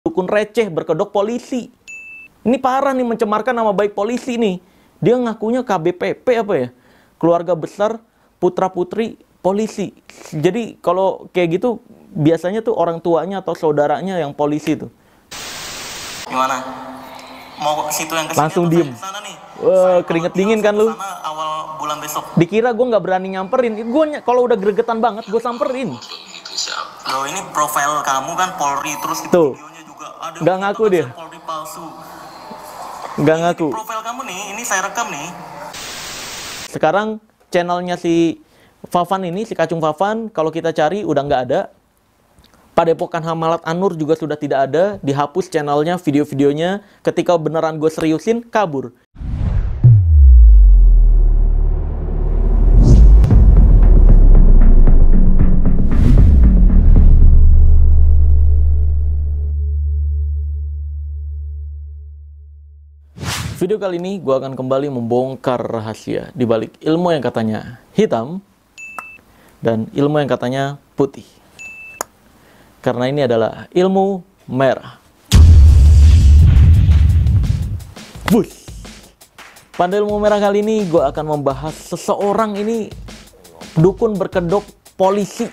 dukun receh berkedok polisi. Ini parah nih, mencemarkan nama baik polisi nih. Dia ngakunya KBPP apa ya? Keluarga besar putra-putri polisi. Jadi kalau kayak gitu biasanya tuh orang tuanya atau saudaranya yang polisi tuh. Gimana? Mau ke situ yang ke Langsung atau diem. saya kesana nih? Wah, keringet dingin kan lu? Kesana awal bulan besok. Dikira gue nggak berani nyamperin. Gue kalau udah gregetan banget gue samperin. Loh, ini profil kamu kan Polri, terus itu Tuh. videonya juga ada. Nggak ngaku dia. Polri palsu. Nggak Ini ngaku. profil kamu nih, ini saya rekam nih. Sekarang channelnya si Fafan ini, si Kacung Fafan, kalau kita cari udah nggak ada. Padepokan Hamalat Anur juga sudah tidak ada. Dihapus channelnya, video-videonya. Ketika beneran gue seriusin, kabur. Video kali ini gue akan kembali membongkar rahasia di balik ilmu yang katanya hitam dan ilmu yang katanya putih. Karena ini adalah ilmu merah. Bus. Pada ilmu merah kali ini gue akan membahas seseorang ini dukun berkedok polisi.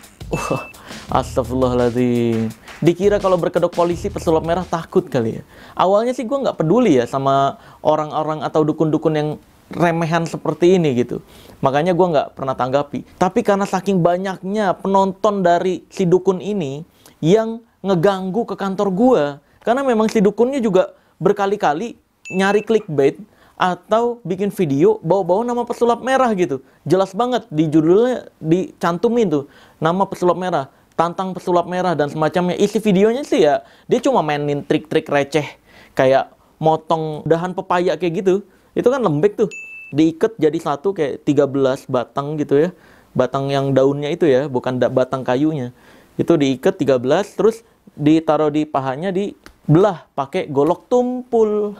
Astagfirullahaladzim. Dikira kalau berkedok polisi pesulap merah takut kali ya. Awalnya sih gue nggak peduli ya sama orang-orang atau dukun-dukun yang remehan seperti ini gitu. Makanya gue nggak pernah tanggapi. Tapi karena saking banyaknya penonton dari si dukun ini yang ngeganggu ke kantor gue. Karena memang si dukunnya juga berkali-kali nyari clickbait atau bikin video bawa-bawa nama pesulap merah gitu. Jelas banget di judulnya dicantumin tuh nama pesulap merah. Tantang pesulap merah dan semacamnya. Isi videonya sih ya, dia cuma mainin trik-trik receh. Kayak motong dahan pepaya kayak gitu. Itu kan lembek tuh. Diikat jadi satu kayak 13 batang gitu ya. Batang yang daunnya itu ya, bukan batang kayunya. Itu diikat 13, terus ditaruh di pahanya, dibelah pakai golok tumpul.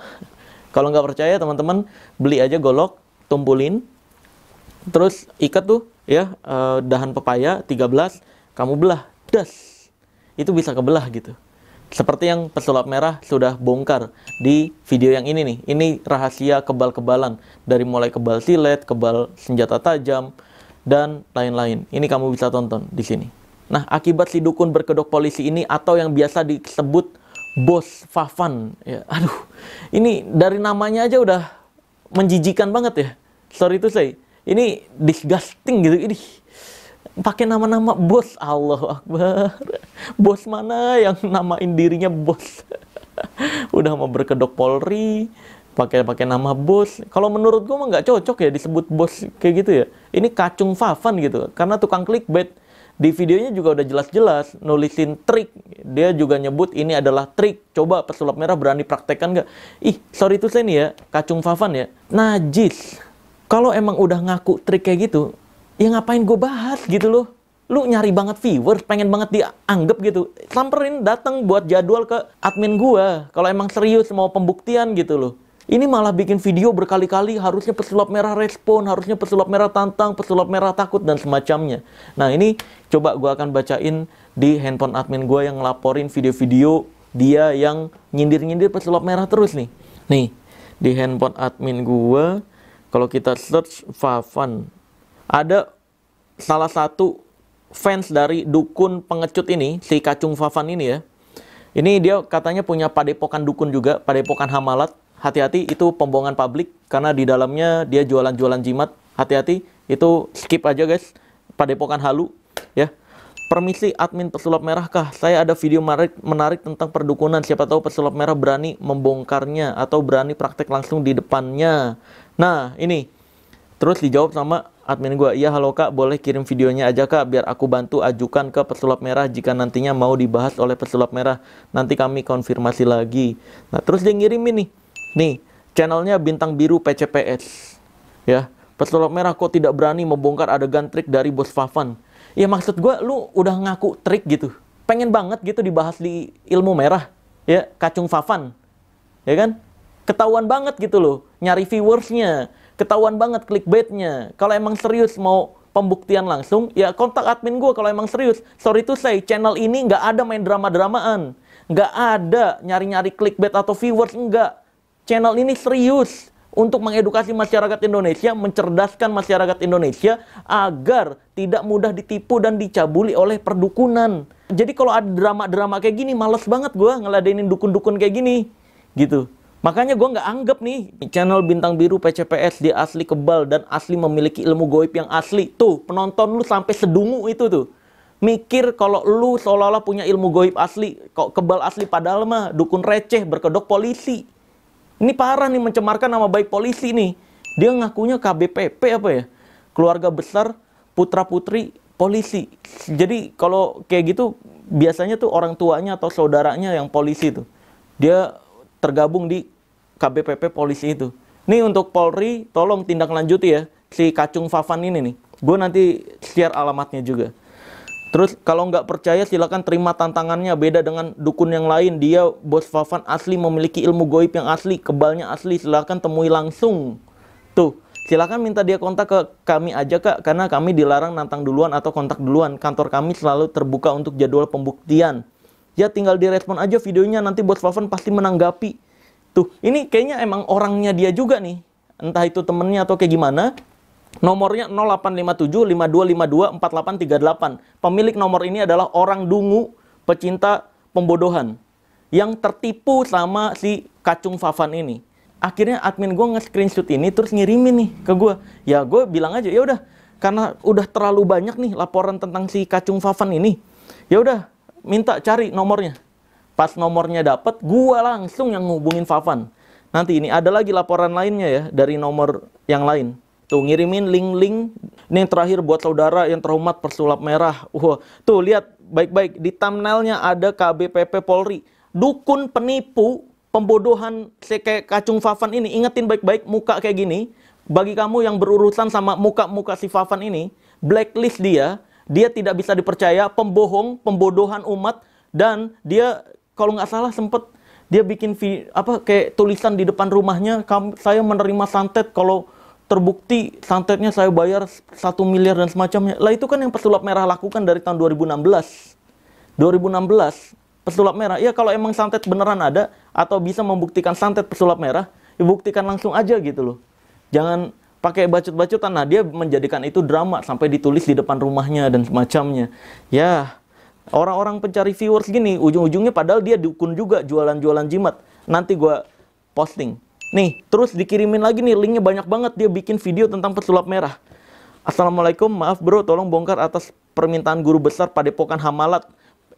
Kalau nggak percaya teman-teman, beli aja golok, tumpulin. Terus ikat tuh ya, dahan pepaya 13. Kamu belah, das. Itu bisa kebelah gitu. Seperti yang pesulap merah sudah bongkar di video yang ini nih. Ini rahasia kebal-kebalan. Dari mulai kebal silet, kebal senjata tajam, dan lain-lain. Ini kamu bisa tonton di sini. Nah, akibat si dukun berkedok polisi ini atau yang biasa disebut Bos Fafan. Ya, aduh, ini dari namanya aja udah menjijikan banget ya. Sorry to say. Ini disgusting gitu. Ini pakai nama-nama bos. Allahu Akbar. Bos mana yang namain dirinya bos? Udah mau berkedok Polri, pakai nama bos. Kalau menurut gue mah nggak cocok ya disebut bos kayak gitu ya. Ini Kacung Fafan gitu. Karena tukang clickbait. Di videonya juga udah jelas-jelas nulisin trik. Dia juga nyebut ini adalah trik. Coba pesulap merah berani praktekkan nggak? Ih, sorry tuh saya nih ya, Kacung Fafan ya. Najis. Kalau emang udah ngaku trik kayak gitu, ya ngapain gue bahas gitu loh. Lu nyari banget viewers, pengen banget dianggap gitu. Samperin, datang buat jadwal ke admin gue. Kalau emang serius mau pembuktian gitu loh. Ini malah bikin video berkali-kali, harusnya pesulap merah respon, harusnya pesulap merah tantang, pesulap merah takut, dan semacamnya. Nah ini coba gue akan bacain di handphone admin gue yang ngelaporin video-video dia yang nyindir-nyindir pesulap merah terus nih. Nih, di handphone admin gue, kalau kita search Fafan, ada salah satu fans dari dukun pengecut ini, si Kacung Fafan ini ya. Ini dia katanya punya padepokan dukun juga, padepokan Hamalat. Hati-hati, itu pembohongan publik karena di dalamnya dia jualan-jualan jimat. Hati-hati, itu skip aja guys. Padepokan halu ya. Permisi admin pesulap merah kah? Saya ada video menarik tentang perdukunan. Siapa tahu pesulap merah berani membongkarnya atau berani praktek langsung di depannya. Nah, ini. Terus dijawab sama admin gue, iya halo kak, boleh kirim videonya aja kak, biar aku bantu ajukan ke pesulap merah jika nantinya mau dibahas oleh pesulap merah. Nanti kami konfirmasi lagi. Nah, terus dia ngirimin nih, channelnya Bintang Biru PCPS. Ya, pesulap merah kok tidak berani membongkar adegan trik dari Bos Fafan. Ya maksud gue, lu udah ngaku trik gitu. Pengen banget gitu dibahas di ilmu merah. Ya, Kacung Fafan. Ya kan? Ketahuan banget gitu loh, nyari viewersnya. Ketahuan banget clickbaitnya. Kalau emang serius mau pembuktian langsung, ya kontak admin gue kalau emang serius. Sorry to say, channel ini nggak ada main drama-dramaan. Nggak ada nyari-nyari clickbait atau viewers, enggak. Channel ini serius untuk mengedukasi masyarakat Indonesia, mencerdaskan masyarakat Indonesia agar tidak mudah ditipu dan dicabuli oleh perdukunan. Jadi kalau ada drama-drama kayak gini, males banget gue ngeladenin dukun-dukun kayak gini, gitu. Makanya gue nggak anggap nih channel Bintang Biru PCPS dia asli kebal dan asli memiliki ilmu goib yang asli. Tuh, penonton lu sampai sedungu itu tuh. Mikir kalau lu seolah-olah punya ilmu goib asli, kok kebal asli, padahal mah dukun receh berkedok polisi. Ini parah nih, mencemarkan nama baik polisi nih. Dia ngakunya KBPP apa ya? Keluarga besar putra-putri polisi. Jadi kalau kayak gitu biasanya tuh orang tuanya atau saudaranya yang polisi tuh. Dia tergabung di KBPP polisi itu. Nih untuk Polri, tolong tindak lanjuti ya. Si Kacung Fafan ini nih. Gue nanti share alamatnya juga. Terus kalau nggak percaya silakan terima tantangannya. Beda dengan dukun yang lain, dia Bos Fafan asli memiliki ilmu goib yang asli, kebalnya asli. Silakan temui langsung. Tuh, silakan minta dia kontak ke kami aja Kak, karena kami dilarang nantang duluan atau kontak duluan. Kantor kami selalu terbuka untuk jadwal pembuktian. Ya tinggal direspon aja videonya, nanti Bos Fafan pasti menanggapi. Tuh, ini kayaknya emang orangnya dia juga nih. Entah itu temennya atau kayak gimana. Nomornya 0857-5252-4838. Pemilik nomor ini adalah orang dungu, pecinta pembodohan, yang tertipu sama si Kacung Fafan ini. Akhirnya admin gue nge-screenshot ini terus ngirimin nih ke gue. Ya gue bilang aja, ya udah, karena udah terlalu banyak nih laporan tentang si Kacung Fafan ini. Ya udah, minta cari nomornya. Pas nomornya dapat, gue langsung yang ngubungin Fafan. Nanti ini ada lagi laporan lainnya ya dari nomor yang lain. Tuh, ngirimin link-link. Ini yang terakhir buat saudara yang terhormat pesulap merah. Wah, tuh lihat baik-baik di thumbnailnya ada KBPP Polri. Dukun penipu, pembodohan kayak Kacung Fafan ini. Ingetin baik-baik muka kayak gini. Bagi kamu yang berurusan sama muka-muka si Fafan ini, blacklist dia. Dia tidak bisa dipercaya, pembohong, pembodohan umat. Dan dia kalau nggak salah sempet dia bikin kayak tulisan di depan rumahnya, saya menerima santet kalau terbukti santetnya saya bayar 1 miliar dan semacamnya. Lah itu kan yang pesulap merah lakukan dari tahun 2016. 2016 pesulap merah. Ya kalau emang santet beneran ada atau bisa membuktikan santet pesulap merah, ya buktikan langsung aja gitu loh. Jangan pakai bacot-bacotan. Nah, dia menjadikan itu drama sampai ditulis di depan rumahnya dan semacamnya. Ya, orang-orang pencari viewers gini, ujung-ujungnya padahal dia dukun juga, jualan-jualan jimat. Nanti gua posting. Nih, terus dikirimin lagi nih, linknya banyak banget. Dia bikin video tentang pesulap merah. Assalamualaikum, maaf bro, tolong bongkar atas permintaan guru besar Padepokan Hamalat.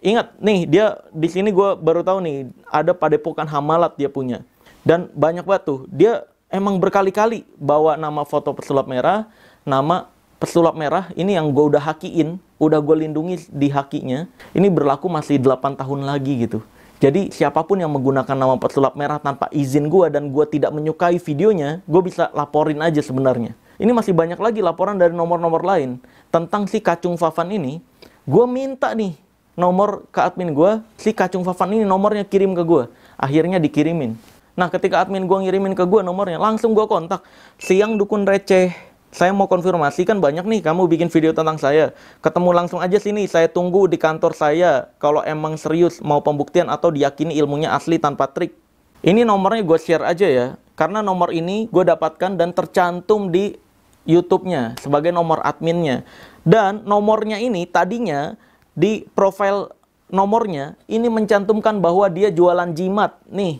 Ingat, nih, dia di sini gue baru tahu nih, ada Padepokan Hamalat dia punya. Dan banyak banget tuh, dia emang berkali-kali bawa nama foto pesulap merah, nama pesulap merah, ini yang gue udah hakiin, udah gue lindungi di hakinya, ini berlaku masih 8 tahun lagi gitu. Jadi siapapun yang menggunakan nama pesulap merah tanpa izin gue dan gue tidak menyukai videonya, gue bisa laporin aja sebenarnya. Ini masih banyak lagi laporan dari nomor-nomor lain tentang si Kacung Fafan ini. Gue minta nih nomor ke admin gue, si Kacung Fafan ini nomornya kirim ke gue. Akhirnya dikirimin. Nah, ketika admin gue ngirimin ke gue nomornya, langsung gue kontak. Siang dukun receh, saya mau konfirmasi, kan banyak nih kamu bikin video tentang saya. Ketemu langsung aja sini, saya tunggu di kantor saya. Kalau emang serius mau pembuktian atau diyakini ilmunya asli tanpa trik. Ini nomornya gue share aja ya. Karena nomor ini gue dapatkan dan tercantum di YouTube-nya sebagai nomor adminnya. Dan nomornya ini tadinya di profil nomornya ini mencantumkan bahwa dia jualan jimat. Nih,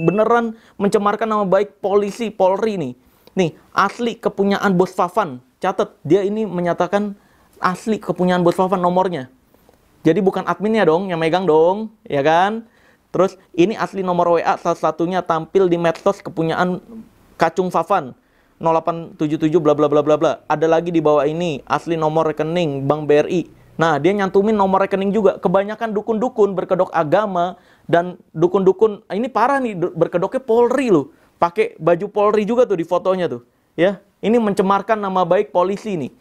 beneran mencemarkan nama baik polisi, Polri nih. Nih, asli kepunyaan Bos Fafan. Catat, dia ini menyatakan asli kepunyaan Bos Fafan nomornya. Jadi bukan adminnya dong, yang megang dong, ya kan? Terus ini asli nomor WA, salah satunya tampil di medsos kepunyaan Kacung Fafan. 0877 bla bla bla bla bla. Ada lagi di bawah ini, asli nomor rekening Bank BRI. Nah, dia nyantumin nomor rekening juga. Kebanyakan dukun-dukun berkedok agama dan dukun-dukun, ini parah nih, berkedoknya Polri loh. Pakai baju Polri juga tuh di fotonya tuh, ya. Ini mencemarkan nama baik polisi nih.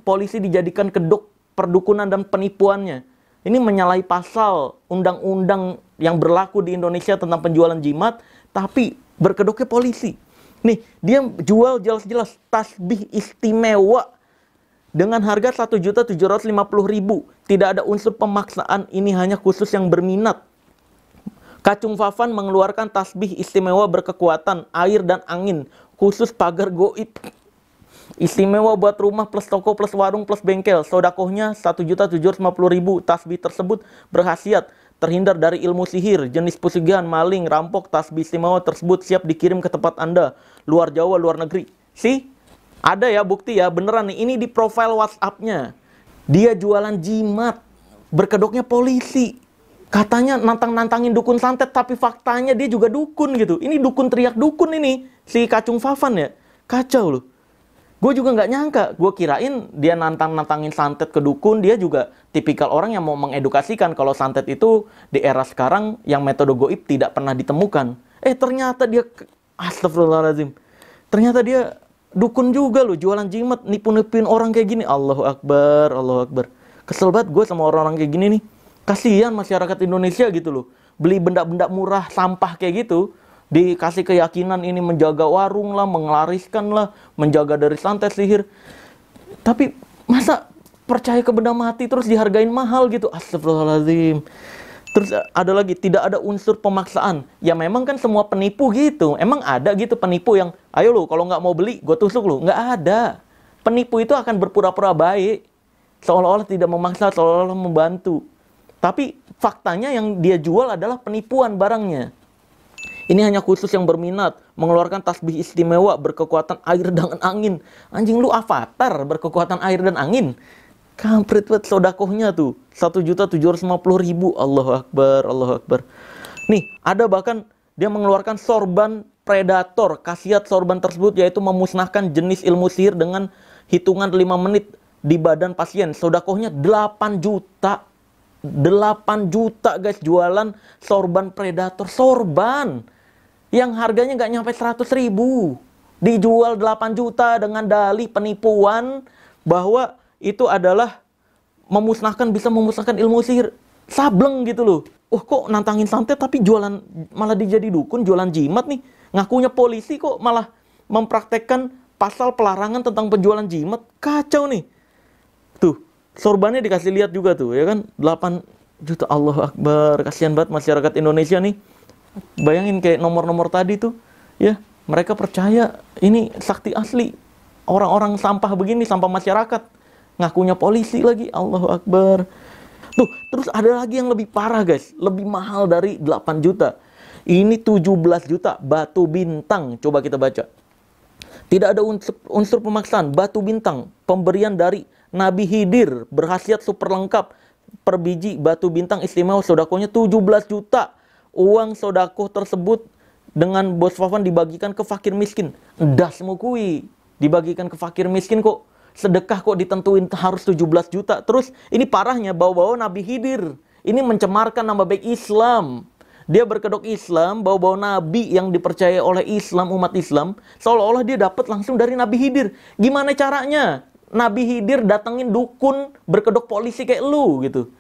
Polisi dijadikan kedok perdukunan dan penipuannya. Ini menyalahi pasal undang-undang yang berlaku di Indonesia tentang penjualan jimat, tapi berkedoknya polisi. Nih, dia jual jelas-jelas tasbih istimewa dengan harga 1.750.000. Tidak ada unsur pemaksaan, ini hanya khusus yang berminat. Kacung Fafan mengeluarkan tasbih istimewa berkekuatan air dan angin khusus pagar goib. Istimewa buat rumah plus toko plus warung plus bengkel. Sodakohnya 1.750.000. Tasbih tersebut berkhasiat terhindar dari ilmu sihir, jenis pesugihan, maling, rampok. Tasbih istimewa tersebut siap dikirim ke tempat Anda, luar Jawa, luar negeri. Ada ya bukti ya, beneran nih. Ini di profil WhatsApp-nya. Dia jualan jimat, berkedoknya polisi. Katanya nantang-nantangin dukun santet, tapi faktanya dia juga dukun gitu. Ini dukun teriak dukun ini, si Kacung Fafan ya. Kacau loh. Gue juga nggak nyangka. Gue kirain dia nantang-nantangin santet ke dukun, dia juga tipikal orang yang mau mengedukasikan kalau santet itu di era sekarang yang metode goib tidak pernah ditemukan. Ternyata dia, astagfirullahaladzim. Ternyata dia dukun juga loh, jualan jimat, nipu-nipuin orang kayak gini. Allahu Akbar, Allahu Akbar. Kesel banget gue sama orang-orang kayak gini nih. Kasihan masyarakat Indonesia gitu loh. Beli benda-benda murah, sampah kayak gitu. Dikasih keyakinan ini menjaga warung lah, menglariskan lah, menjaga dari santet sihir. Tapi masa percaya ke benda mati terus dihargain mahal gitu? Astagfirullahaladzim. Terus ada lagi, tidak ada unsur pemaksaan. Ya memang kan semua penipu gitu. Emang ada gitu penipu yang, ayo lo kalau nggak mau beli, gue tusuk lo. Nggak ada. Penipu itu akan berpura-pura baik. Seolah-olah tidak memaksa, seolah-olah membantu. Tapi faktanya yang dia jual adalah penipuan barangnya. Ini hanya khusus yang berminat, mengeluarkan tasbih istimewa berkekuatan air dan angin. Anjing lu avatar berkekuatan air dan angin. Kampret banget sodakohnya tuh. 1.750.000. Allahu Akbar, Allahu Akbar. Nih, ada bahkan dia mengeluarkan sorban predator. Khasiat sorban tersebut yaitu memusnahkan jenis ilmu sihir dengan hitungan 5 menit di badan pasien. Sodakohnya 8 juta. 8 juta guys, jualan sorban predator. Sorban yang harganya nggak nyampe 100.000 dijual 8 juta dengan dalih penipuan bahwa itu adalah bisa memusnahkan ilmu sihir. Sableng gitu loh. Kok nantangin santet tapi jualan, malah dijadi dukun, jualan jimat nih. Ngakunya polisi kok malah mempraktekkan pasal pelarangan tentang penjualan jimat. Kacau nih. Tuh, sorbannya dikasih lihat juga tuh, ya kan? 8 juta. Allahu Akbar. Kasihan banget masyarakat Indonesia nih. Bayangin kayak nomor-nomor tadi tuh, ya. Mereka percaya ini sakti asli. Orang-orang sampah begini, sampah masyarakat. Ngakunya polisi lagi. Allahu Akbar. Tuh, terus ada lagi yang lebih parah guys. Lebih mahal dari 8 juta. Ini 17 juta. Batu bintang. Coba kita baca. Tidak ada unsur pemaksaan. Batu bintang. Pemberian dari Nabi Khidir. Berkhasiat super lengkap. Per biji batu bintang istimewa. Sodakohnya 17 juta. Uang sodakoh tersebut dengan Bos Fafan dibagikan ke fakir miskin. Das mukui. Dibagikan ke fakir miskin kok. Sedekah kok ditentuin harus 17 juta. Terus ini parahnya bawa-bawa Nabi Khidir. Ini mencemarkan nama baik Islam. Dia berkedok Islam, bawa-bawa Nabi yang dipercaya oleh Islam, umat Islam. Seolah-olah dia dapat langsung dari Nabi Khidir. Gimana caranya? Nabi Khidir datengin dukun berkedok polisi kayak lu gitu.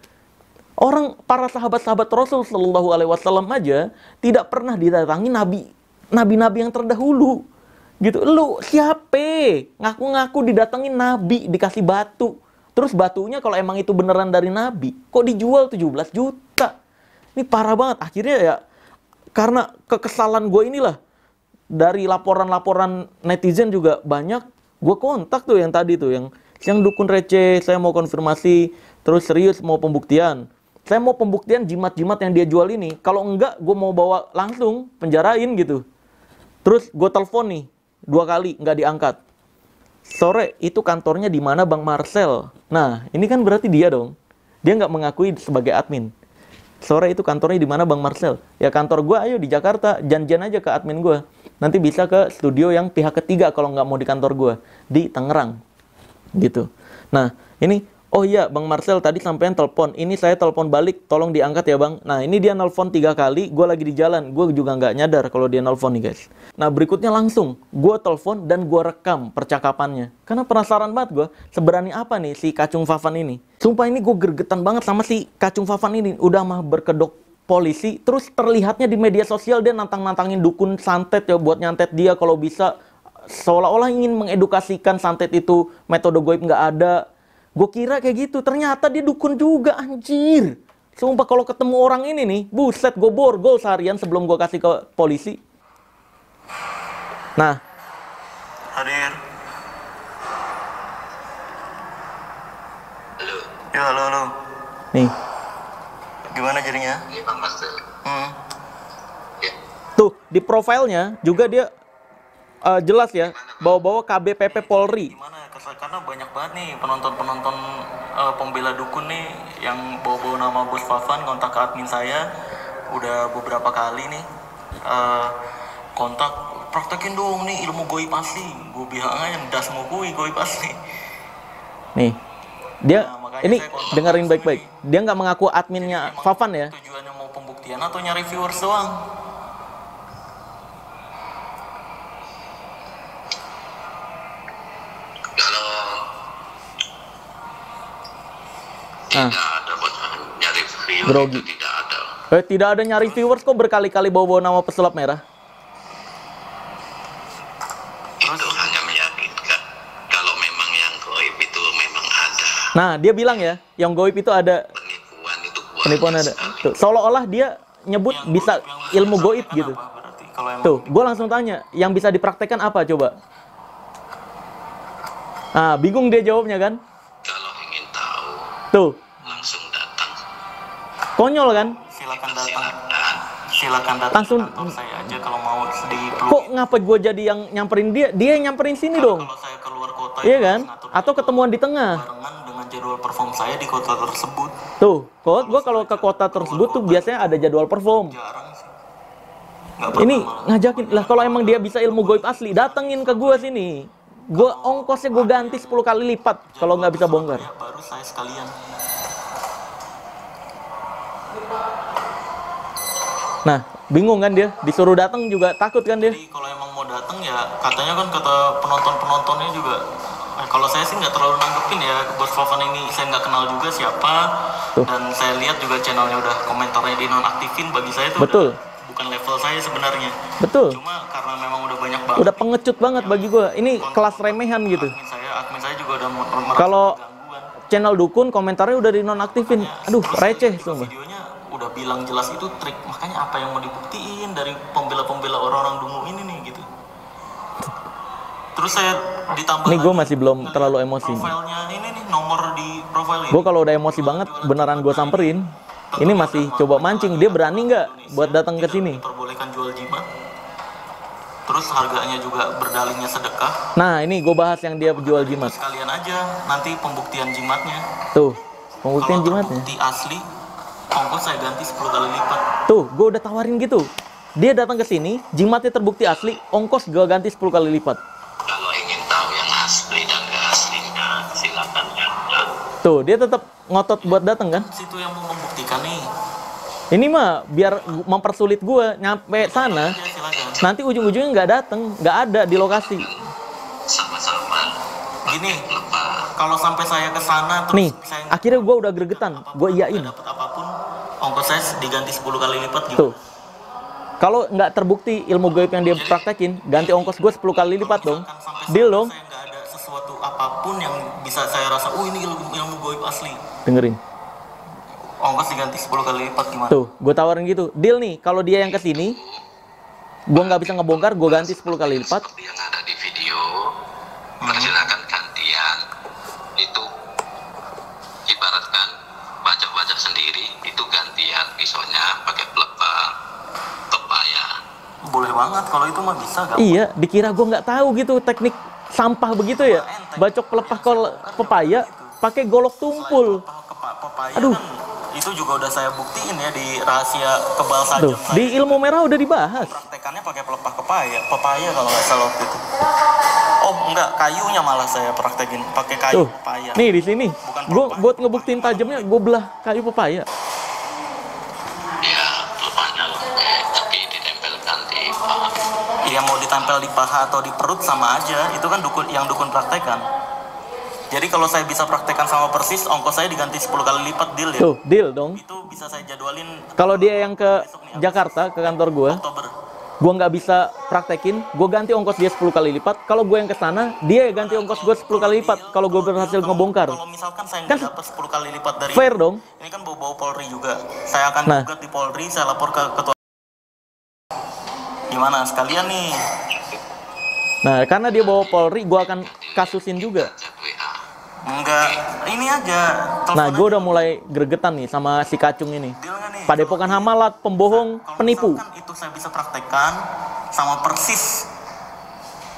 Para sahabat-sahabat Rasul Shallallahu Alaihi Wasallam aja tidak pernah didatangi nabi-nabi yang terdahulu. Gitu, lu siapa? Ngaku-ngaku didatengin nabi, dikasih batu. Terus batunya kalau emang itu beneran dari nabi, kok dijual 17 juta? Ini parah banget. Akhirnya ya, karena kekesalan gue inilah, dari laporan-laporan netizen juga banyak, gue kontak tuh yang tadi tuh, yang dukun receh, saya mau konfirmasi, terus serius mau pembuktian. Saya mau pembuktian jimat-jimat yang dia jual ini. Kalau enggak, gue mau bawa langsung, penjarain gitu. Terus gue telepon nih, 2 kali nggak diangkat. Sore itu kantornya di mana Bang Marcel. Nah ini kan berarti dia dong. Dia nggak mengakui sebagai admin. Sore itu kantornya di mana Bang Marcel. Ya kantor gue ayo di Jakarta. Janjian aja ke admin gue. Nanti bisa ke studio yang pihak ketiga kalau nggak mau di kantor gue. Di Tangerang. Gitu. Nah ini, oh iya Bang Marcel tadi sampean telepon. Ini saya telepon balik, tolong diangkat ya Bang. Nah ini dia nelpon 3 kali, gue lagi di jalan. Gue juga nggak nyadar kalau dia nelpon nih guys. Nah berikutnya langsung, gue telepon dan gue rekam percakapannya. Karena penasaran banget gue, seberani apa nih si Kacung Fafan ini. Sumpah ini gue gregetan banget sama si Kacung Fafan ini. Udah mah berkedok polisi, terus terlihatnya di media sosial dia nantang-nantangin dukun santet ya, buat nyantet dia kalau bisa. Seolah-olah ingin mengedukasikan santet itu, metode goib nggak ada. Gue kira kayak gitu, ternyata dia dukun juga, anjir. Sumpah kalau ketemu orang ini nih, buset, gue borgol seharian sebelum gue kasih ke polisi. Nah, Hadir. Halo, Ya, halo. nih. Gimana jadinya? ini Bang Master. Ya, Tuh, di profilnya juga dia jelas ya, bawa-bawa KBPP Polri. Gimana? Karena banyak banget nih penonton-penonton pembela dukun nih yang bawa-bawa nama Bos Fafan kontak ke admin saya udah beberapa kali nih kontak praktekin dong nih ilmu goib asli. Gue bilang aja das mau goib asli. Nih, dia Nah, makanya ini saya kontak dengerin langsung baik-baik. Dia nggak mengaku adminnya Emang Fafan ya. Tujuannya mau pembuktian atau nyari viewers doang? kalau tidak ada buat nyari view Grogi. itu tidak ada. Tidak ada nyari viewers kok berkali-kali bawa-bawa nama pesulap merah. Itu hanya meyakinkan kalau memang yang goib itu memang ada. Nah, dia bilang ya, yang goib itu ada, Penipuan itu banyak penipuan ada. sekali. Tuh, seolah-olah dia nyebut Yang bisa yang ilmu goib disampaikan gitu. apa berarti? Kalau emang Tuh, gue langsung tanya, yang bisa dipraktekkan apa coba? Ah, bingung dia jawabnya kan? Kalau ingin tahu Tuh, langsung datang. konyol kan? silakan datang. Silakan. Silakan datang Langsung- ke kantor saya aja kalau mau di Kok ngapa gue jadi yang nyamperin dia? Dia yang nyamperin sini dong. Kalau saya keluar kota Iya itu kan? harus ngatur Atau ketemuan di tengah. barengan dengan jadwal perform saya di kota tersebut. Tuh, gue kalau ke kota tersebut tuh biasanya ada jadwal perform. Jarang sih. Nggak pernah Ini malah. ngajakin lah, kalau emang dia bisa ilmu goib asli, datengin ke gue sini. Gue ongkosnya gue ganti 10 kali lipat kalau nggak bisa bongkar. Ya, baru saya sekalian. Nah, bingung kan dia, disuruh datang juga takut kan dia. Jadi kalau emang mau datang ya katanya kan kata penontonnya juga kalau saya sih nggak terlalu nanggepin ya Bos Fafan ini saya nggak kenal juga siapa. Tuh. Dan saya lihat juga channelnya udah komentarnya dinonaktifin, bagi saya itu Betul. bukan level saya sebenarnya. Betul. Cuma karena memang udah banyak banget Udah pengecut banget bagi gue. Ini kelas remehan gitu. admin saya juga udah merasa Kalau gangguan. channel dukun komentarnya udah dinonaktifin. Aduh, Terus receh juga sumpah. videonya udah bilang jelas itu trik, makanya apa yang mau dibuktiin dari pembela-pembela orang-orang dungu ini nih gitu. Terus saya ditambah Nih gue lagi masih belum ngeliat terlalu emosi. profilnya ini nih, nomor di profil ini. Gue kalau udah emosi banget beneran gue samperin. Ini masih coba mancing. Dia berani nggak buat datang ke sini? Diperbolehkan jual jimat. Terus harganya juga berdalihnya sedekah. Nah, ini gue bahas yang dia jual jimat. Sekalian aja nanti pembuktian jimatnya. Tuh, pembuktian Kalau jimatnya. terbukti asli, ongkos saya ganti 10 kali lipat. Tuh, gue udah tawarin gitu. Dia datang ke sini, jimatnya terbukti asli, ongkos gue ganti 10 kali lipat. Kalau ingin tahu yang asli dan gak aslinya, silakan datang. Tuh, dia tetap ngotot buat datang kan? Situ yang mau membuktikan nih. Ini mah biar mempersulit gue nyampe sana. Ya silakan. Nanti ujung-ujungnya nggak datang, nggak ada di lokasi. Sama-sama. Gini, Lepas. kalau sampai saya ke sana terus Nih, saya akhirnya gue udah gregetan, gue iyain. nggak dapat apapun, ongkos saya diganti 10 kali lipat gimana? Tuh, kalau nggak terbukti ilmu gaib yang dia praktekin, ganti ongkos gue 10 kali lipat dong. Misalkan sampai Deal sana dong. saya nggak ada sesuatu apapun yang bisa saya rasa, oh ini ilmu goib asli. Dengerin. Ongkos diganti 10 kali lipat gimana? Tuh, gue tawarin gitu. Deal nih, kalau dia yang kesini, gue nggak bisa ngebongkar, gue ganti 10 kali lipat. Seperti yang ada di video, persilakan gantian. Itu ibaratkan bacok-bacok sendiri, itu gantian pisaunya pakai pelepah pepaya. Boleh banget kalau itu mah bisa gak? Iya, dikira gue nggak tahu gitu teknik sampah begitu ya. Bacok pelepah pepaya, pakai golok tumpul. Pepaya Aduh. kan itu juga udah saya buktiin ya di rahasia kebal sajam Tuh, saya. di ilmu merah udah dibahas. Praktekannya pakai pelepah pepaya kalau nggak salah waktu itu. Oh enggak, kayunya malah saya praktekin pakai kayu Tuh, pepaya. nih di sini, Bukan gue pelepah. buat ngebuktiin tajamnya, gue belah kayu pepaya. Ya, pelepahnya lembek, tapi ditempelkan di paha. Iya, mau ditempel di paha atau di perut sama aja. Itu kan dukun praktekan. Jadi kalau saya bisa praktekan sama persis, ongkos saya diganti 10 kali lipat, deal ya. Tuh, deal dong. Itu bisa saya jadwalin Kalau dia yang ke Jakarta, ke kantor gue, Oktober. gue nggak bisa praktekin, gue ganti ongkos dia 10 kali lipat. Kalau gue yang kesana, dia ganti ongkos gue 10 kali lipat. Kalau gue berhasil ngebongkar, Kalau misalkan saya kan nggak dapat 10 kali lipat dari fair dong. ini kan bau-bau Polri juga. Saya akan Nah. gugat di Polri, saya lapor ke ketua. Gimana sekalian nih? Nah, karena dia bawa Polri, gue akan kasusin juga. chat WA. Enggak, ini aja. Nah, telepon gue aja. udah mulai gregetan nih sama si Kacung ini. Deal nggak nih? Padepokan Hamalat, pembohong, Kalau penipu. misalkan itu saya bisa praktekkan sama persis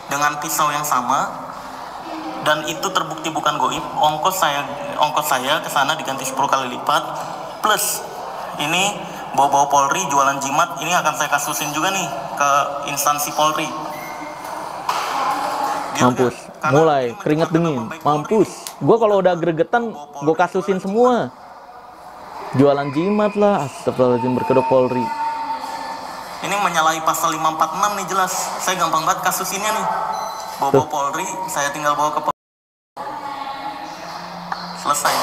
dengan pisau yang sama dan itu terbukti bukan goib, ongkos saya ke sana diganti 10 kali lipat plus ini bau-bau Polri jualan jimat, ini akan saya kasusin juga nih ke instansi Polri. Deal Mampus, nggak? Karena mulai ini keringet mencemarkan dingin. nama baik Mampus. Polri. Gue kalau udah gregetan, gue kasusin semua. Jualan jimat lah, astagfirullahaladzim, berkedok Polri. Ini menyalahi pasal 546 nih jelas. Saya gampang banget kasusinnya nih. Bawa Polri, saya tinggal bawa ke Polri. Selesai.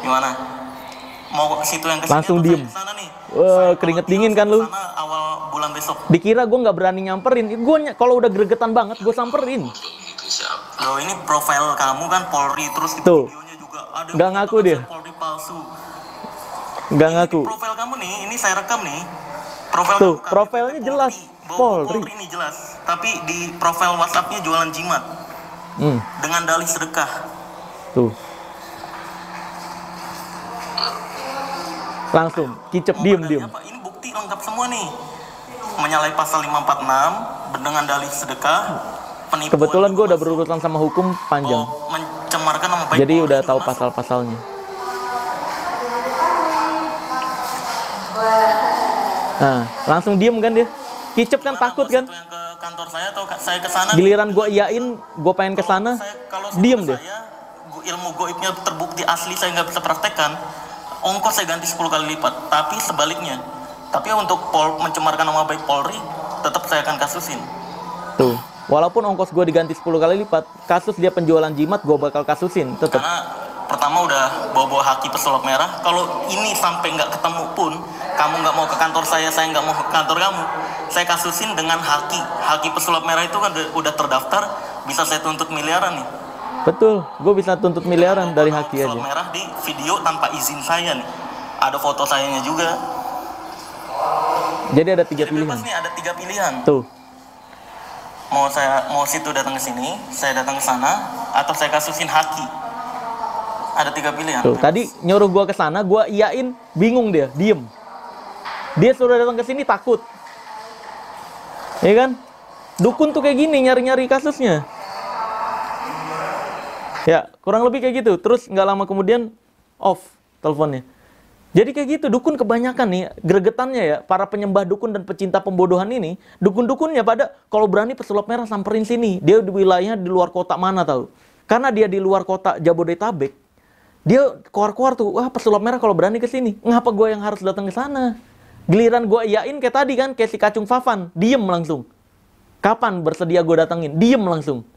Gimana? Mau situ yang kesini Langsung atau diem. saya kesana nih? Wah, Saya keringet kalau dingin bilang kan lu? saya kesana awal bulan besok. Dikira gue nggak berani nyamperin. Gue kalau udah gregetan banget, gue samperin. Itu siapa? Loh ini profil kamu kan Polri, terus di Tuh. videonya juga ada Nggak yang ngaku kata dia. saya Polri palsu. Nggak Ini ngaku. di profil kamu nih, ini saya rekam nih. Profil Tuh, kamu, profilnya KTP jelas, Bau Polri. Polri ini jelas. Tapi di profil WhatsApp-nya jualan jimat dengan dalih sedekah. Tuh. Langsung, kicep, Mau diem. berdalih apa? Ini bukti lengkap semua nih. Menyalahi pasal 546 dengan dalih sedekah, penipuan. Kebetulan gue udah berurusan sama hukum panjang. Mencemarkan nama baik Jadi Polri udah juga tahu masuk. pasal-pasalnya. Nah, langsung diem kan dia. Kicep kan, Gimana, takut bos? kan. Itu yang ke kantor saya atau saya ke sana? Giliran gue iyain, gue pengen ke sana, Kalau diem ke deh. saya, ilmu goibnya terbukti asli, saya nggak bisa praktekkan, ongkos saya ganti 10 kali lipat. Tapi sebaliknya, tapi untuk mencemarkan nama baik Polri, tetap saya akan kasusin. Tuh. Walaupun ongkos gue diganti 10 kali lipat, kasus dia penjualan jimat gue bakal kasusin, tetep. Karena pertama udah bawa-bawa haki pesulap merah. Kalau ini sampai nggak ketemu pun, kamu nggak mau ke kantor saya nggak mau ke kantor kamu, saya kasusin dengan haki pesulap merah itu kan udah terdaftar, bisa saya tuntut miliaran nih. Betul, gue bisa tuntut miliaran dari Nama haki pesulap aja. merah di video tanpa izin saya nih, ada foto sayanya juga. Jadi ada 3 Jadi pilihan. bebas nih, ada 3 pilihan. Tuh, Mau situ datang ke sini, saya datang ke sana, atau saya kasusin haki. Ada 3 pilihan. tuh. Tadi nyuruh gue ke sana, gue iyain, bingung dia, diem. Dia suruh datang ke sini takut. Ya kan? Dukun tuh kayak gini nyari-nyari kasusnya. Ya, kurang lebih kayak gitu. Terus nggak lama kemudian off teleponnya. Jadi kayak gitu, dukun kebanyakan nih, gregetannya ya, para penyembah dukun dan pecinta pembodohan ini, dukun-dukunnya pada kalau berani pesulap merah samperin sini. Dia di wilayahnya di luar kota mana tahu? Karena dia di luar kota Jabodetabek, dia keluar-keluar tuh, wah pesulap merah kalau berani ke sini. Ngapa gue yang harus datang ke sana? Giliran gue iyain kayak tadi kan, kayak si Kacung Fafan, diem langsung. Kapan bersedia gue datangin? Diem langsung.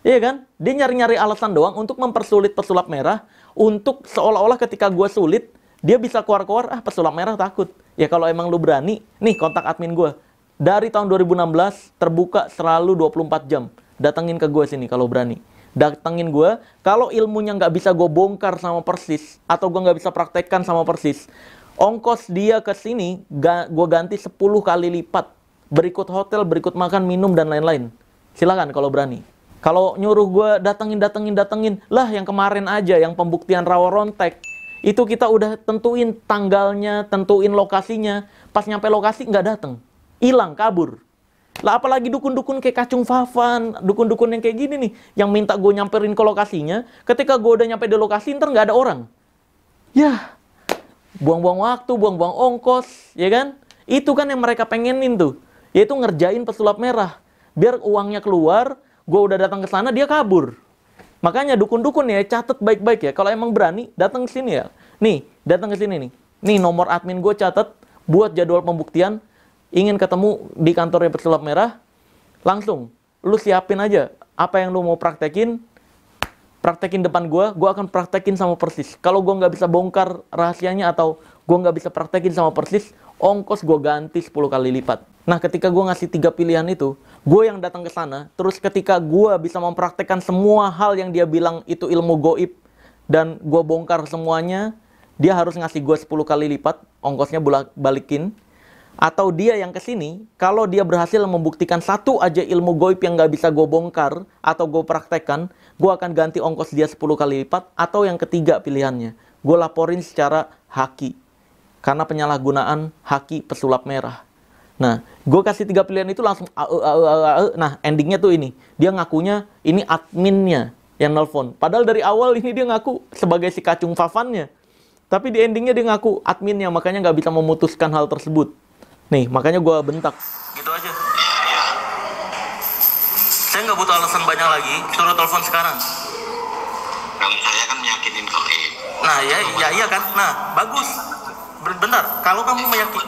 Iya kan? Dia nyari-nyari alasan doang untuk mempersulit pesulap merah, untuk seolah-olah ketika gue sulit, dia bisa keluar-keluar, pesulap merah takut. Ya kalau emang lu berani, nih kontak admin gue. Dari tahun 2016, terbuka selalu 24 jam. Datengin ke gue sini kalau berani. Datengin gue, kalau ilmunya nggak bisa gue bongkar sama persis, atau gue nggak bisa praktekkan sama persis, ongkos dia ke sini, gue ganti 10 kali lipat. Berikut hotel, berikut makan, minum, dan lain-lain. Silakan kalau berani. Kalau nyuruh gue datengin, lah yang kemarin aja, yang pembuktian rawa rontek, itu kita udah tentuin tanggalnya, tentuin lokasinya. Pas nyampe lokasi nggak dateng, hilang, kabur. Lah apalagi dukun-dukun kayak Kacung Fafan, dukun-dukun yang kayak gini nih, yang minta gue nyamperin ke lokasinya. Ketika gue udah nyampe di lokasi, ntar nggak ada orang. Yah, buang-buang waktu, buang-buang ongkos, ya kan? Itu kan yang mereka pengenin tuh, yaitu ngerjain pesulap merah. Biar uangnya keluar, gue udah datang ke sana, dia kabur. Makanya dukun-dukun ya, catet baik-baik ya. Kalau emang berani, datang ke sini ya. Nih, datang ke sini nih. Nih nomor admin gue catet, buat jadwal pembuktian. Ingin ketemu di kantornya pesulap merah, langsung. Lu siapin aja, apa yang lu mau praktekin depan gue akan praktekin sama persis. Kalau gue nggak bisa bongkar rahasianya atau gue nggak bisa praktekin sama persis, ongkos gue ganti 10 kali lipat. Nah, ketika gue ngasih 3 pilihan itu, gue yang datang ke sana, terus ketika gue bisa mempraktekkan semua hal yang dia bilang itu ilmu goib, dan gue bongkar semuanya, dia harus ngasih gue 10 kali lipat, ongkosnya balikin. Atau dia yang kesini, kalau dia berhasil membuktikan satu aja ilmu goib yang nggak bisa gue bongkar atau gue praktekkan, gue akan ganti ongkos dia 10 kali lipat. Atau yang ketiga pilihannya, gue laporin secara haki, karena penyalahgunaan haki pesulap merah. Nah, gue kasih 3 pilihan itu langsung nah, endingnya tuh ini, dia ngakunya ini adminnya yang nelpon. Padahal dari awal ini dia ngaku sebagai si kacung fafannya, tapi di endingnya dia ngaku adminnya, makanya nggak bisa memutuskan hal tersebut. Nih, makanya gue bentak. Gitu aja. Saya nggak butuh alasan banyak lagi, suruh telepon sekarang. Kalau saya kan meyakinin goib. Nah, iya kan? Nah, bagus. Benar, kalau kamu meyakini,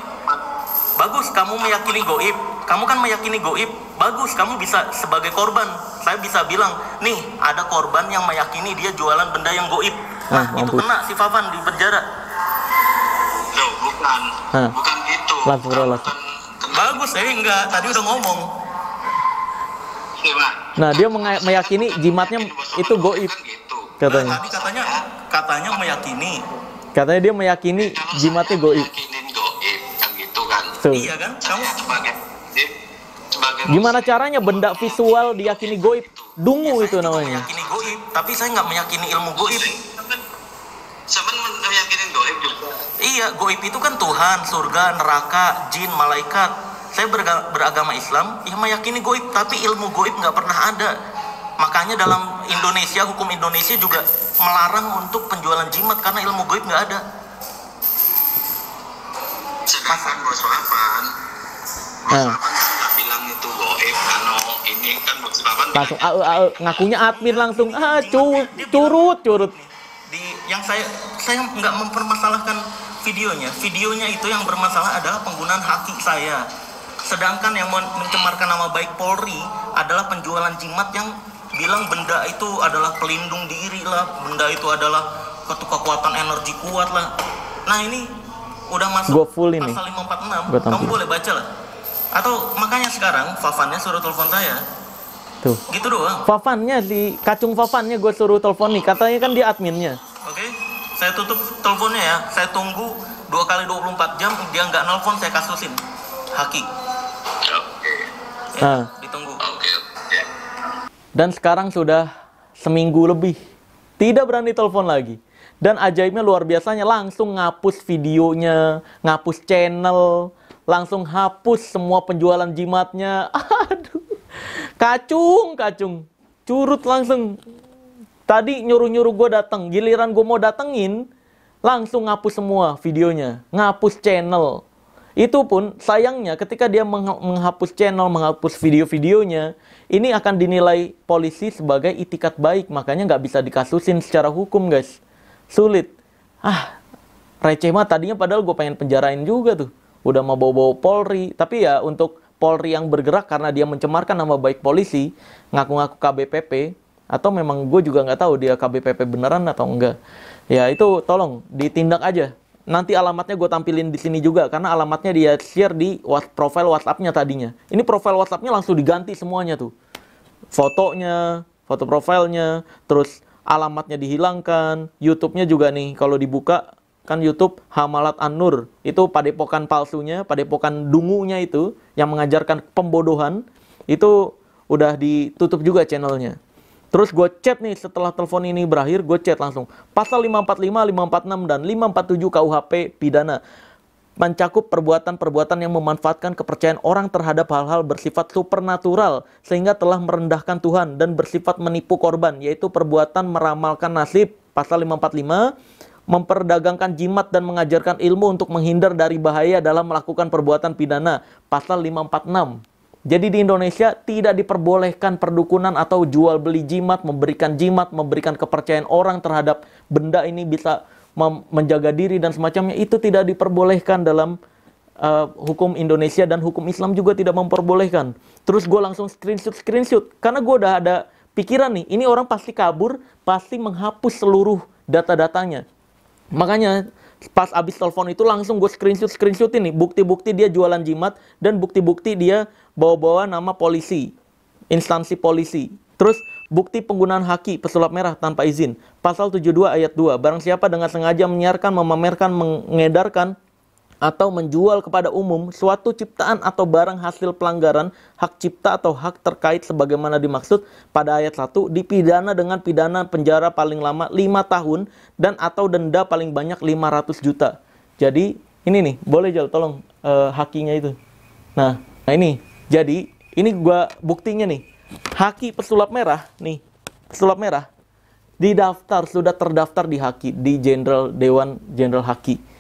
bagus, kamu meyakini goib. Kamu kan meyakini goib. Bagus, kamu bisa sebagai korban. Saya bisa bilang, nih, ada korban yang meyakini dia jualan benda yang goib. Nah, itu kena si Fafan di penjara. Loh, bukan. Bukan itu. Langsung. Bagus, enggak. Tadi udah ngomong. Nah, dia meyakini jimatnya itu goib, katanya. Nah, tadi katanya meyakini. Katanya dia meyakini jimatnya goib. Meyakinin goib, kan gitu kan. Tuh. Iya kan? Kamu Sebagai Gimana caranya benda visual diyakini goib? Dungu itu namanya. meyakini goib, tapi saya nggak meyakini ilmu goib. Sama meyakinin goib juga. Iya, goib itu kan Tuhan, surga, neraka, jin, malaikat. Saya beragama Islam, ya meyakini goib, tapi ilmu goib nggak pernah ada. Makanya dalam Indonesia, hukum Indonesia juga melarang untuk penjualan jimat karena ilmu goib nggak ada. Sedangkan Bos Papan nggak bilang itu goib, ini kan Bos Papan Langsung ngakunya admin langsung. Curut. Yang saya nggak mempermasalahkan videonya. Videonya itu yang bermasalah adalah penggunaan haki saya. Sedangkan yang mencemarkan nama baik Polri adalah penjualan jimat yang bilang benda itu adalah pelindung diri lah, benda itu adalah kekuatan energi kuat lah. Nah, ini udah masuk pasal 546. Kamu boleh baca lah. Atau makanya sekarang Fafannya suruh telepon saya. Tuh. Gitu doang. Fafannya, si kacung Fafannya gue suruh telepon nih. Katanya kan dia adminnya. Oke, saya tutup teleponnya ya. Saya tunggu 2 kali 24 jam, dia nggak nelpon, saya kasusin. Haki. Oke. Ya, ditunggu. Oke. Dan sekarang sudah seminggu lebih. Tidak berani telepon lagi. Dan ajaibnya luar biasanya, langsung ngapus videonya, ngapus channel, langsung hapus semua penjualan jimatnya. Aduh. Kacung. Curut langsung. Tadi nyuruh-nyuruh gue datang, giliran gue mau datengin, langsung ngapus semua videonya, ngapus channel. Itu pun sayangnya ketika dia menghapus channel, menghapus video-videonya, ini akan dinilai polisi sebagai itikat baik, makanya nggak bisa dikasusin secara hukum, guys. Sulit. Receh mah tadinya, padahal gue pengen penjarain juga tuh. Udah mau bawa-bawa Polri, tapi ya untuk Polri yang bergerak karena dia mencemarkan nama baik polisi, ngaku-ngaku KBPP, atau memang gue juga nggak tahu dia KBPP beneran atau enggak. Ya itu tolong ditindak aja. Nanti alamatnya gue tampilin di sini juga, karena alamatnya dia share di profile WhatsApp-nya tadinya. Ini profile WhatsApp-nya langsung diganti semuanya tuh. Fotonya, foto profilnya, terus alamatnya dihilangkan. YouTube-nya juga nih, kalau dibuka, kan YouTube Hamalat An-Nur. Itu padepokan palsunya, padepokan dungunya itu, yang mengajarkan pembodohan. Itu udah ditutup juga channelnya. Terus gue chat nih, setelah telepon ini berakhir, gue chat langsung. Pasal 545, 546, dan 547 KUHP pidana. Mencakup perbuatan-perbuatan yang memanfaatkan kepercayaan orang terhadap hal-hal bersifat supernatural, sehingga telah merendahkan Tuhan dan bersifat menipu korban, yaitu perbuatan meramalkan nasib. Pasal 545, memperdagangkan jimat dan mengajarkan ilmu untuk menghindar dari bahaya dalam melakukan perbuatan pidana. Pasal 546. Jadi di Indonesia tidak diperbolehkan perdukunan atau jual beli jimat, memberikan kepercayaan orang terhadap benda ini bisa menjaga diri dan semacamnya. Itu tidak diperbolehkan dalam hukum Indonesia, dan hukum Islam juga tidak memperbolehkan. Terus gue langsung screenshot karena gue udah ada pikiran nih, ini orang pasti kabur, pasti menghapus seluruh data-datanya. Makanya Pas abis telepon itu langsung gue screenshot ini bukti-bukti dia jualan jimat dan bukti-bukti dia bawa-bawa nama polisi, instansi polisi. Terus bukti penggunaan haki pesulap merah tanpa izin. Pasal 72 ayat 2. Barang siapa dengan sengaja menyiarkan, memamerkan, mengedarkan atau menjual kepada umum suatu ciptaan atau barang hasil pelanggaran hak cipta atau hak terkait sebagaimana dimaksud pada ayat 1, dipidana dengan pidana penjara paling lama 5 tahun dan atau denda paling banyak 500 juta. Jadi ini nih, boleh Jal tolong hakinya itu. Nah ini. Jadi ini gua buktinya nih. Haki pesulap merah nih. Pesulap merah sudah terdaftar di haki, di Dewan Jenderal Haki.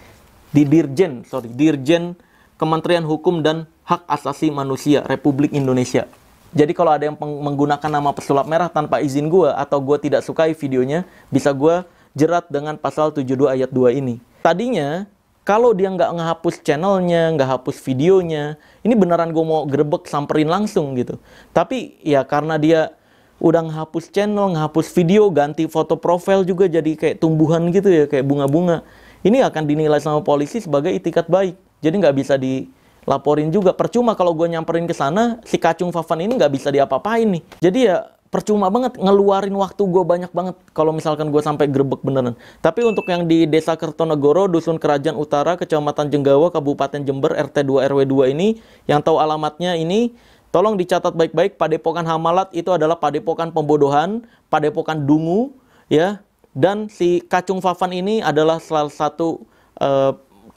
Di Dirjen Kementerian Hukum dan Hak Asasi Manusia Republik Indonesia. Jadi kalau ada yang menggunakan nama pesulap merah tanpa izin gue atau gue tidak sukai videonya, bisa gue jerat dengan pasal 72 ayat 2 ini. Tadinya kalau dia nggak ngehapus channelnya, nggak hapus videonya, ini beneran gue mau grebek samperin langsung gitu. Tapi ya karena dia udah ngehapus channel, ngehapus video, ganti foto profil juga jadi kayak tumbuhan gitu ya, kayak bunga-bunga. Ini akan dinilai sama polisi sebagai itikat baik. Jadi nggak bisa dilaporin juga. Percuma kalau gue nyamperin ke sana, si Kacung Fafan ini nggak bisa diapa-apain nih. Jadi ya percuma banget ngeluarin waktu gue banyak banget kalau misalkan gue sampai grebek beneran. Tapi untuk yang di Desa Kertonegoro, Dusun Kerajaan Utara, Kecamatan Jenggawa, Kabupaten Jember, RT 2 RW 2 ini, yang tahu alamatnya ini, tolong dicatat baik-baik. Padepokan Hamalat itu adalah padepokan pembodohan, padepokan dungu, ya. Dan si Kacung Fafan ini adalah salah satu,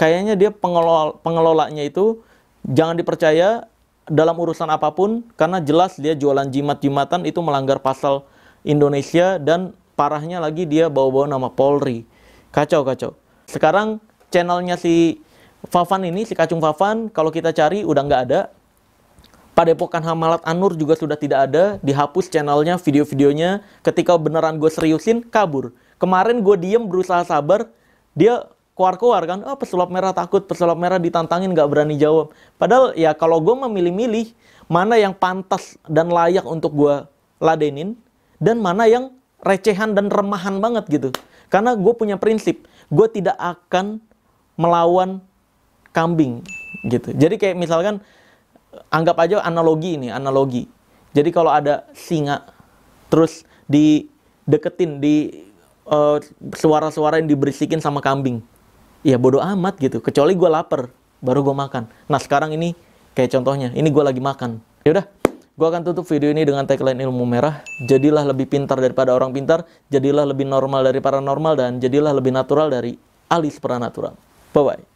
kayaknya dia pengelolanya itu, jangan dipercaya dalam urusan apapun, karena jelas dia jualan jimat-jimatan itu melanggar pasal Indonesia, dan parahnya lagi dia bawa-bawa nama Polri. Kacau. Sekarang channelnya si Fafan ini, si Kacung Fafan, kalau kita cari udah nggak ada. Padepokan Hamalat Anur juga sudah tidak ada, dihapus channelnya, video-videonya. Ketika beneran gue seriusin, kabur. Kemarin gue diem berusaha sabar, dia keluar-keluar kan, pesulap merah takut, pesulap merah ditantangin gak berani jawab. Padahal ya kalau gue memilih-milih mana yang pantas dan layak untuk gue ladenin, dan mana yang recehan dan remahan banget gitu. Karena gue punya prinsip, gue tidak akan melawan kambing gitu. Jadi kayak misalkan, anggap aja analogi. Jadi kalau ada singa, terus dideketin, suara-suara yang diberisikin sama kambing, ya bodo amat gitu. Kecuali gue lapar, baru gue makan. Nah sekarang ini kayak contohnya, ini gue lagi makan. Yaudah, gue akan tutup video ini dengan tagline ilmu merah. Jadilah lebih pintar daripada orang pintar, jadilah lebih normal dari paranormal, dan jadilah lebih natural dari Alis Pranatural. Bye-bye.